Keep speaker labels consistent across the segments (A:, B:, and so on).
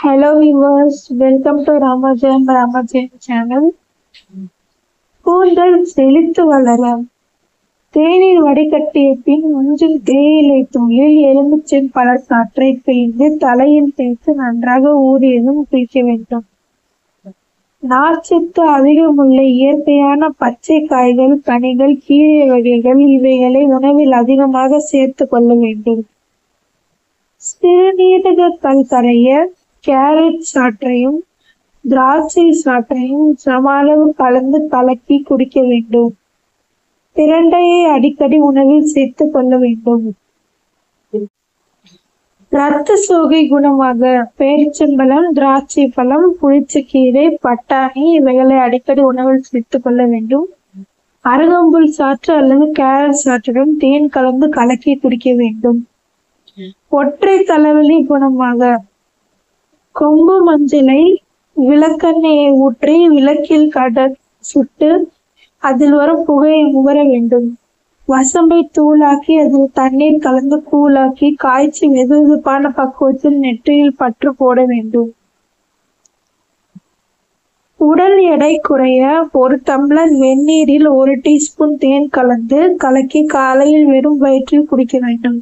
A: Hello viewers, welcome to Ramajan channel. கூந்தல் செழித்து வளர தேநீர் வடிகட்டிய பின் கொஞ்சம் தேயிலை தூளில் எலுமிச்சம் பழ சாற்றை பிழிந்து தலையில் தேய்த்து நன்றாக ஊறியதும் குளிக்க வேண்டும். நார்ச்சத்து அதிகமுள்ள இயற்கையான பச்சை காய்கள், கனிகள், கீரை வகைகள் இவைகளை உணவில் அதிகமாக சேர்த்து கொள்ள வேண்டும். சிறுநீரக கல் கரைய கேரட் சாற்றையும் திராட்சை சாற்றையும் சம அளவு கலந்து கலக்கி குடிக்க வேண்டும். பிரண்டையை அடிக்கடி உணவில் சேர்த்து கொள்ள வேண்டும். இரத்த சோகை குணமாக பேரிச்சம்பழம், திராட்சை பழம், புளிச்சக்கீரை, பட்டாணி இவைகளை அடிக்கடி உணவில் சேர்த்து கொள்ள வேண்டும். அருகம்புல் சாற்று அல்லது கேரட் சாற்றுடன் தேன் கலந்து கலக்கி குடிக்க வேண்டும். ஒற்றை தலைவலி குணமாக கொம்பு மஞ்சளை விளக்கெண்ணெயை ஊற்றி விளக்கில் சுட்டு அதில் வரும் புகையை முகர வேண்டும். வசம்பை தூளாக்கி அதில் தண்ணீர் கலந்து கூழாக்கி காய்ச்சி வெதுவெதுப்பான பக்குவத்தில் நெற்றியில் பற்று போட வேண்டும். உடல் எடை குறைய ஒரு டம்ளர் வெந்நீரில் 1 டீஸ்பூன் தேன் கலந்து கலக்கி காலையில் வெறும் வயிற்றில் குடிக்க வேண்டும்.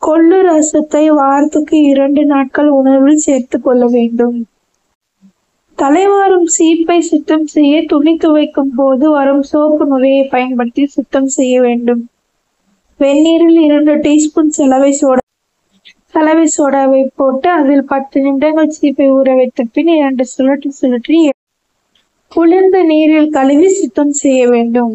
A: கொள்ளு ரசத்தை வாரத்துக்கு 2 நாட்கள் உணவில் சேர்த்து கொள்ள வேண்டும். தலைவாரும் சீப்பை சுத்தம் செய்ய துணி துவைக்கும் போது வரும் சோப்பு நுரையை பயன்படுத்தி சுத்தம் செய்ய வேண்டும். வெந்நீரில் 2 டீஸ்பூன் சலவை சோடாவை போட்டு அதில் 10 நிமிடங்கள் சீப்பை ஊற வைத்த பின் 2 சுழற்றி குளிர்ந்த நீரில் கழுவி சுத்தம் செய்ய வேண்டும்.